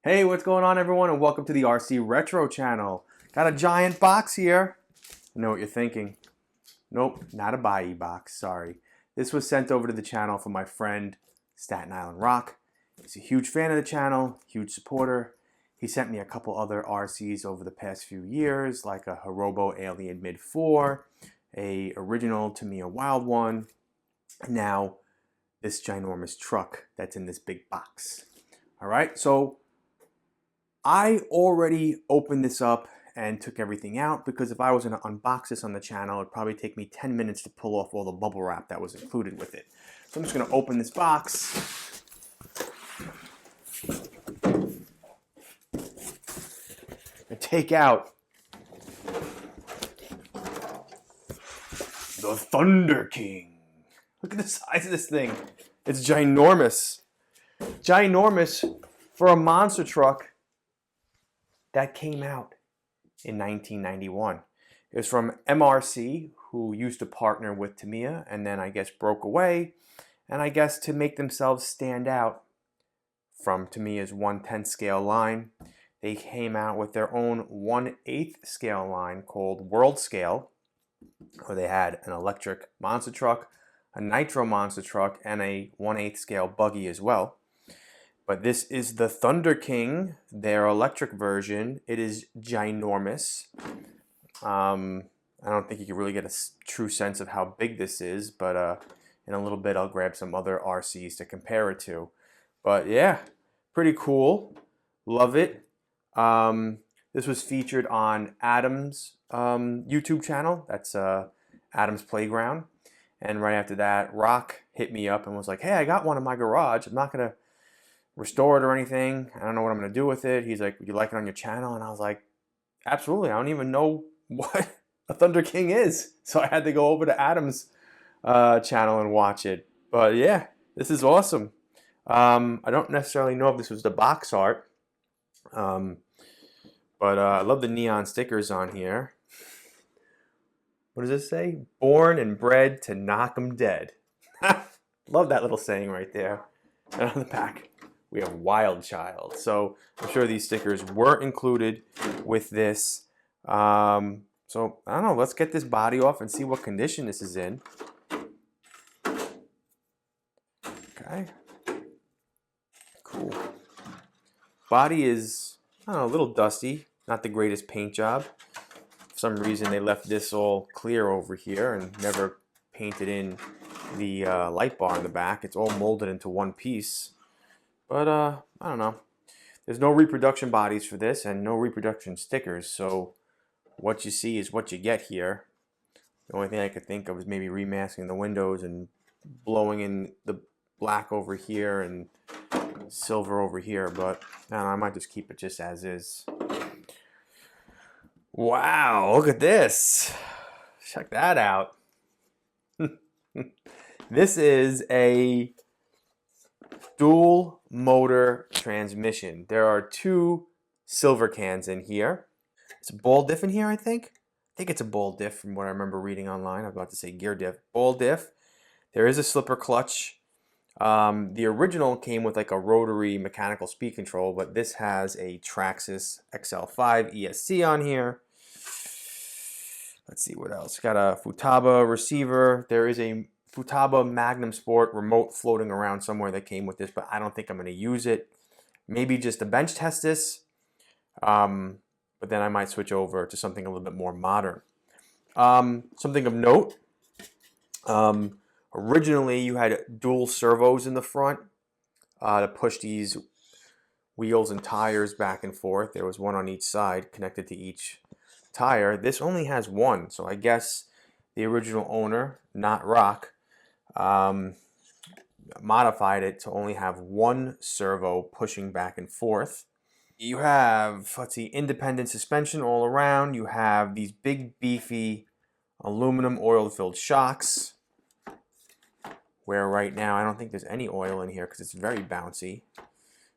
Hey, what's going on everyone, and welcome to the RC Retro channel. Got a giant box here. I know what you're thinking. Nope, not a buy box, sorry. This was sent over to the channel from my friend, Staten Island Rock. He's a huge fan of the channel, huge supporter. He sent me a couple other RCs over the past few years, like a Hirobo Alien Mid 4, a original Tamiya Wild one, and now this ginormous truck that's in this big box. All right, so I already opened this up and took everything out because if I was going to unbox this on the channel, it'd probably take me 10 minutes to pull off all the bubble wrap that was included with it. So I'm just going to open this box. And take out the Thunder King. Look at the size of this thing. It's ginormous. Ginormous for a monster truck that came out in 1991. It was from MRC, who used to partner with Tamiya and then I guess broke away, and I guess to make themselves stand out from Tamiya's 1/10 scale line, they came out with their own 1/8 scale line called World Scale, where they had an electric monster truck, a nitro monster truck, and a 1/8 scale buggy as well. But this is the Thunder King, their electric version. It is ginormous. I don't think you can really get a true sense of how big this is, but in a little bit I'll grab some other RCs to compare it to. But yeah, pretty cool. Love it. This was featured on Adam's YouTube channel. That's Adam's Playground. And right after that, Rock hit me up and was like, hey, I got one in my garage. I'm not going to restore it or anything. I don't know what I'm going to do with it. He's like, would you like it on your channel? And I was like, absolutely. I don't even know what a Thunder King is. So I had to go over to Adam's channel and watch it. But yeah, this is awesome. I don't necessarily know if this was the box art. But I love the neon stickers on here. What does it say? Born and bred to knock 'em dead. Love that little saying right there. And on the back, we have Wild Child. So I'm sure these stickers were included with this. So I don't know. Let's get this body off and see what condition this is in. Okay. Cool. Body is, I don't know, a little dusty. Not the greatest paint job. For some reason they left this all clear over here and never painted in the light bar in the back. It's all molded into one piece. But I don't know. There's no reproduction bodies for this and no reproduction stickers. So what you see is what you get here. The only thing I could think of is maybe remasking the windows and blowing in the black over here and silver over here. But I don't know, I might just keep it just as is. Wow, look at this. Check that out. This is a dual motor transmission. There are two silver cans in here. It's a ball diff in here, I think. I think it's a ball diff from what I remember reading online. I'm about to say gear diff. Ball diff. There is a slipper clutch. The original came with like a rotary mechanical speed control, but this has a Traxxas XL5 ESC on here. Let's see what else. Got a Futaba receiver. There is a Futaba Magnum Sport remote floating around somewhere that came with this, but I don't think I'm going to use it. Maybe just to bench test this, but then I might switch over to something a little bit more modern. Something of note, originally you had dual servos in the front to push these wheels and tires back and forth. There was one on each side connected to each tire. This only has one, so I guess the original owner, not Rock, modified it to only have one servo pushing back and forth. You have, let's see, independent suspension all around. You have these big beefy aluminum oil-filled shocks, where right now I don't think there's any oil in here because it's very bouncy.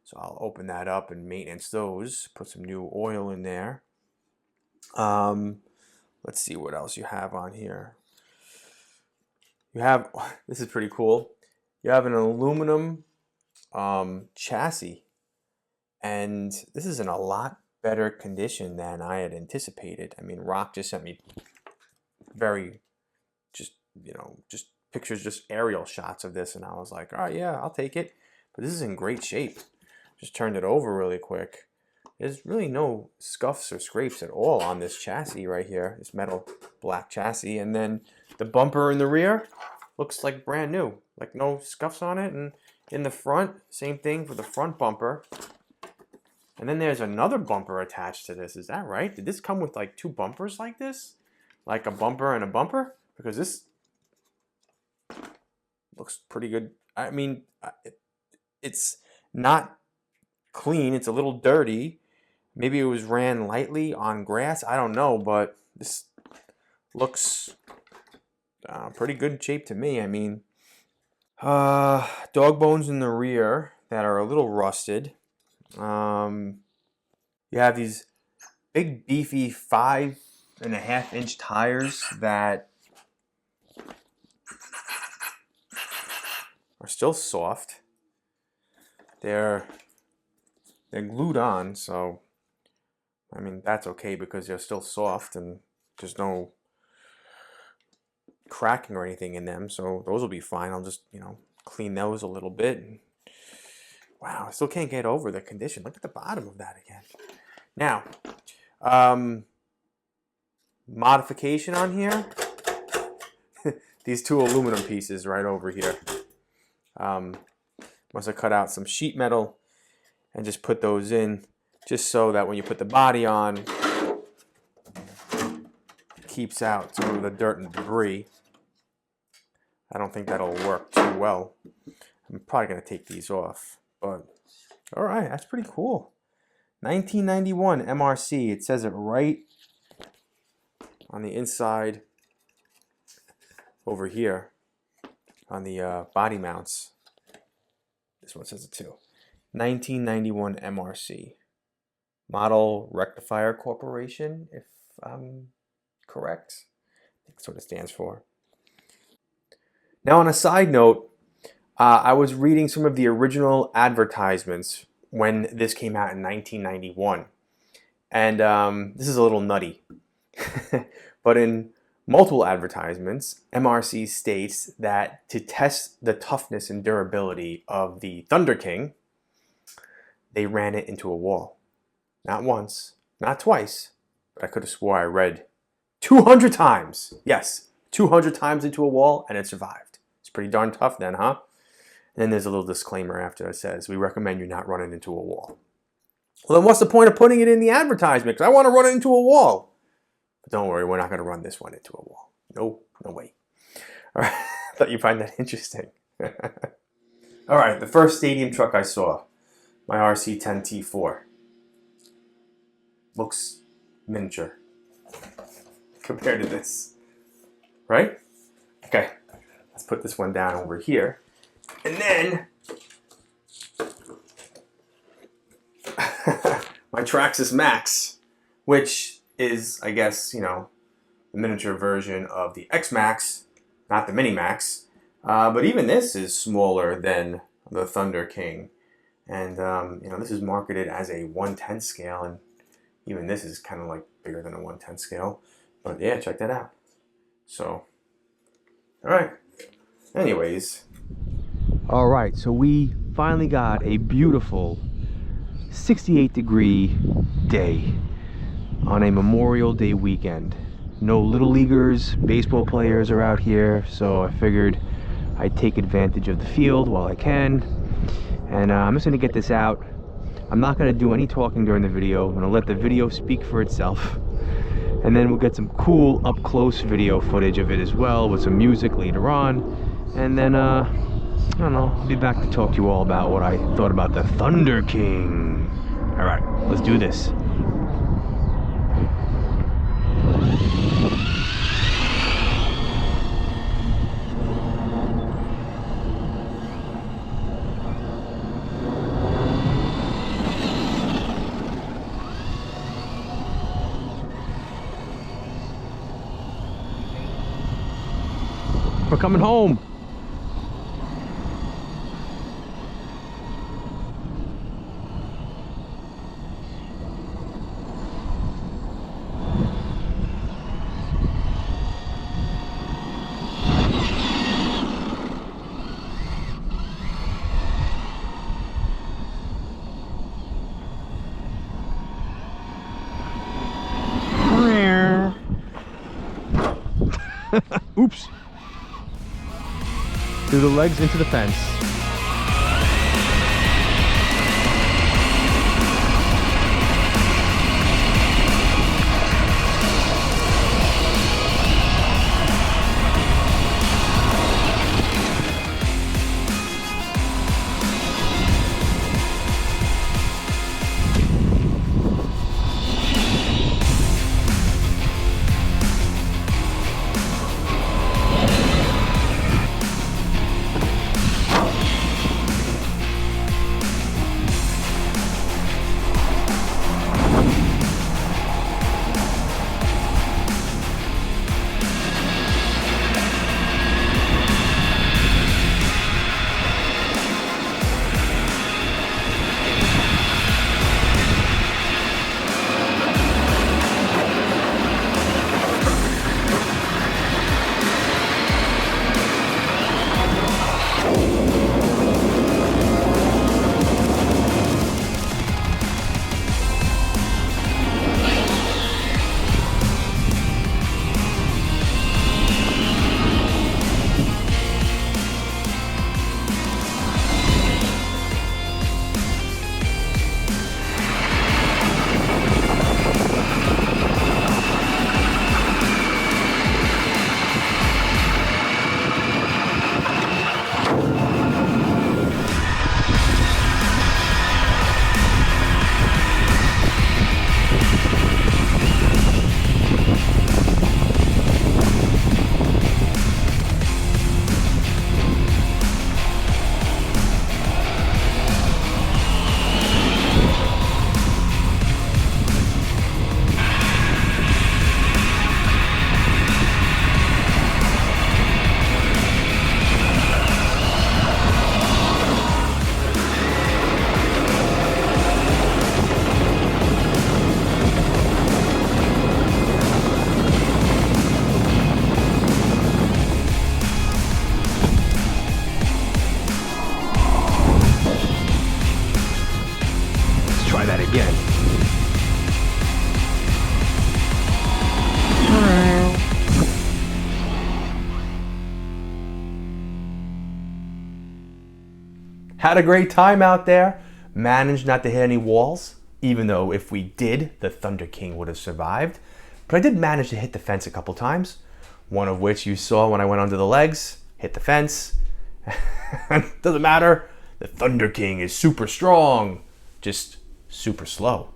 So I'll open that up and maintenance those, put some new oil in there. Let's see what else you have on here. You have, this is pretty cool. You have an aluminum chassis And this is in a lot better condition than I had anticipated. I mean, Rock just sent me very, just pictures, just aerial shots of this, and I was like, all right, yeah, I'll take it. But this is in great shape. Just turned it over really quick. There's really no scuffs or scrapes at all on this chassis right here, this metal black chassis. And then the bumper in the rear looks like brand new, like no scuffs on it. And in the front, same thing for the front bumper. And then there's another bumper attached to this. Is that right? Did this come with like two bumpers like this? Like a bumper and a bumper? Because this looks pretty good. I mean, it's not clean. It's a little dirty. Maybe it was ran lightly on grass. I don't know, but this looks pretty good shape to me. I mean, dog bones in the rear that are a little rusted. You have these big beefy 5.5-inch tires that are still soft. They're glued on, so I mean that's okay because they're still soft and there's no cracking or anything in them, so those will be fine. I'll just clean those a little bit. Wow, I still can't get over the condition. Look at the bottom of that again. Now, modification on here. These two aluminum pieces right over here. Must have cut out some sheet metal and just put those in just so that when you put the body on, it keeps out some of the dirt and debris. I don't think that'll work too well. I'm probably going to take these off. But, all right, that's pretty cool. 1991 MRC. It says it right on the inside over here on the body mounts. This one says it too. 1991 MRC. Model Rectifier Corporation, if I'm correct. I think that's what it stands for. Now, on a side note, I was reading some of the original advertisements when this came out in 1991. And this is a little nutty. But in multiple advertisements, MRC states that to test the toughness and durability of the Thunder King, they ran it into a wall. Not once, not twice, but I could have swore I read 200 times. Yes, 200 times into a wall and it survived. It's pretty darn tough then, huh? And then there's a little disclaimer after it says, we recommend you not run it into a wall. Well, then what's the point of putting it in the advertisement? Because I want to run it into a wall. But don't worry, we're not going to run this one into a wall. No way. All right, I thought you'd find that interesting. All right, the first stadium truck I saw, my RC10 T4. Looks miniature compared to this, right? Okay, let's put this one down over here. And then my Traxxas Max, which is, I guess, the miniature version of the X-Max, not the Mini Max. But even this is smaller than the Thunder King. And, this is marketed as a 1/10 scale, and even this is kind of like bigger than a 1/10 scale. But yeah, check that out. So, all right. Anyways. All right, so we finally got a beautiful 68-degree day on a Memorial Day weekend. No little leaguers, baseball players are out here, so I figured I'd take advantage of the field while I can. And I'm just going to get this out. I'm not going to do any talking during the video. I'm going to let the video speak for itself. And then we'll get some cool up-close video footage of it as well, with some music later on. And then, I don't know, I'll be back to talk to you all about what I thought about the Thunder King. All right, let's do this. We're coming home. Oops. Through the legs into the fence. Again. Had a great time out there. Managed not to hit any walls, even though if we did, the Thunder King would have survived. But I did manage to hit the fence a couple times. One of which you saw when I went under the legs, hit the fence. Doesn't matter. The Thunder King is super strong. Just super slow.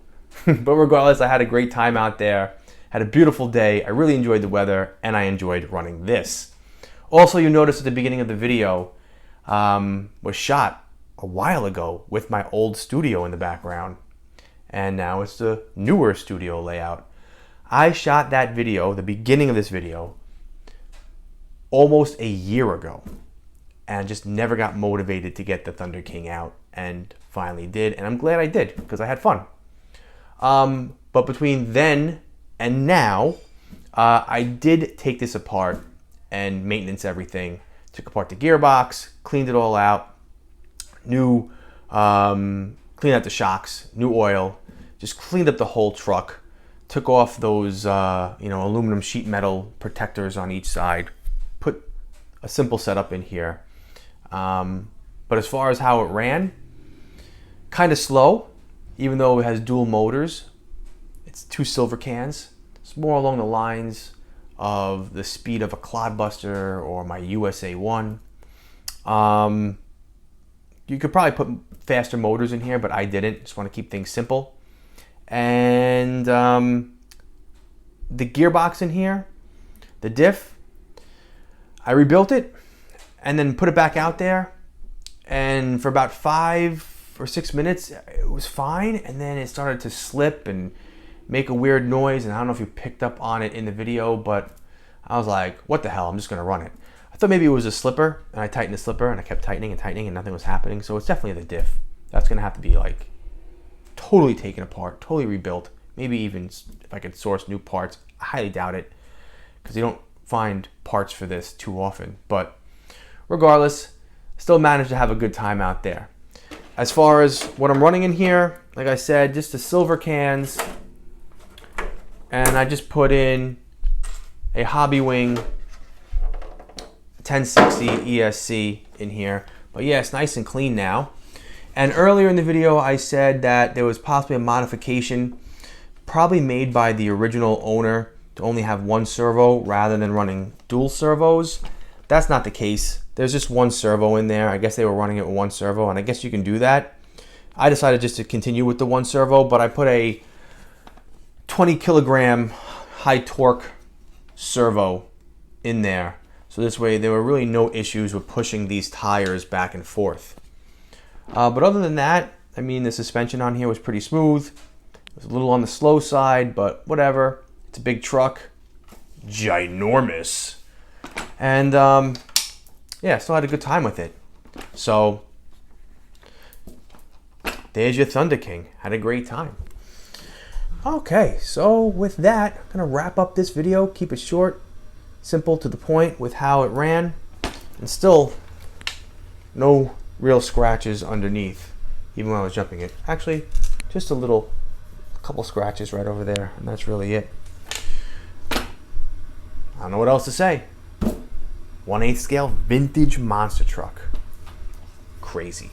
But regardless, I had a great time out there. Had a beautiful day. I really enjoyed the weather and I enjoyed running this. Also, you noticed at the beginning of the video was shot a while ago with my old studio in the background. And now it's the newer studio layout. I shot that video, the beginning of this video, almost a year ago. And just never got motivated to get the Thunder King out. And finally did, and I'm glad I did because I had fun. But between then and now, I did take this apart and maintenance everything. Took apart the gearbox, cleaned it all out, cleaned out the shocks, new oil, just cleaned up the whole truck. Took off those aluminum sheet metal protectors on each side. Put a simple setup in here. But as far as how it ran, kind of slow, even though it has dual motors. It's 2 silver cans. It's more along the lines of the speed of a Clodbuster or my USA 1. You could probably put faster motors in here, but I didn't. Just want to keep things simple. And the gearbox in here, the diff, I rebuilt it and then put it back out there. And for about 5 or 6 minutes, it was fine. And then it started to slip and make a weird noise. And I don't know if you picked up on it in the video, but I was like, what the hell? I'm just going to run it. I thought maybe it was a slipper, and I tightened the slipper, and I kept tightening and tightening, and nothing was happening. So it's definitely the diff. That's going to have to be like totally taken apart, totally rebuilt. Maybe even if I could source new parts. I highly doubt it, because you don't find parts for this too often. But regardless, still managed to have a good time out there. As far as what I'm running in here, like I said, just the silver cans, and I just put in a Hobbywing 1060 ESC in here. But yeah, it's nice and clean now. And earlier in the video, I said that there was possibly a modification probably made by the original owner to only have one servo rather than running dual servos. That's not the case. There's just one servo in there. I guess they were running it with one servo, and I guess you can do that. I decided just to continue with the one servo, but I put a 20 kilogram high torque servo in there. So this way there were really no issues with pushing these tires back and forth. But other than that, I mean, the suspension on here was pretty smooth. It was a little on the slow side, but whatever. It's a big truck. Ginormous. And yeah, still had a good time with it. So there's your Thunder King. Had a great time. Okay, so with that, I'm going to wrap up this video. Keep it short, simple, to the point with how it ran. And still no real scratches underneath, even when I was jumping it. Actually, just a couple scratches right over there, and that's really it. I don't know what else to say. 1/8 scale vintage monster truck. Crazy.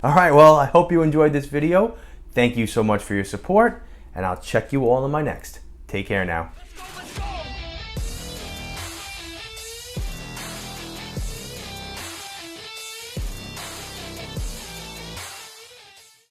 All right, well, I hope you enjoyed this video. Thank you so much for your support, and I'll check you all in my next. Take care now.